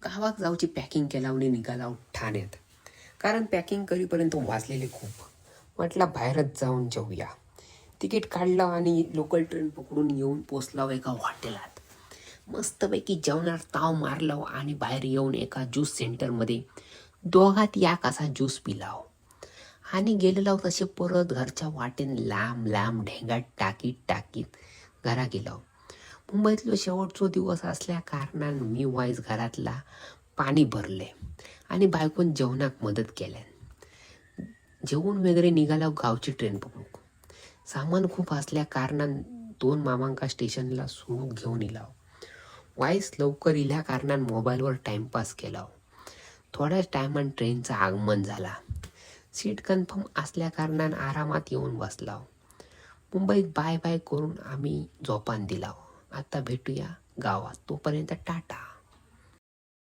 गावात जाऊची पॅकिंग केला आणि निघाला ठाण्यात. कारण पॅकिंग करीपर्यंत वाजलेले खूप. म्हटलं बाहेरच जाऊन जेऊया. तिकीट काढलं आणि लोकल ट्रेन पकडून येऊन पोचलो एका हॉटेलात. मस्तपैकी जेवणार ताव मारलं आणि बाहेर येऊन एका ज्यूस सेंटरमध्ये दोघात या कसा ज्यूस पिलाव आणि गेलेलो तसे परत घरच्या वाटेन लांब लांब ढेंगात टाकीत घरा गेलो. मुंबईतलो शेवटचो दिवस असल्या कारणान मी वाईज घरातला पाणी भरले आणि बायकोन जेवणाक मदत केल्यान. जेवून वगैरे निघाला गावची ट्रेन पकडू. सामान खूप असल्या कारणान 2 मामांका स्टेशनला सोडून घेऊन इलाव. वाईस लवकर इल्या कारणान मोबाईलवर टाइमपास केला. थोड्याच टायमान ट्रेनचं आगमन झाला. सीट कन्फर्म असल्या कारणान आरामात येऊन बसलाव. मुंबईत बाय बाय करून आम्ही झोपान दिलाव. आता भेटूया गावात. तोपर्यंत टाटा.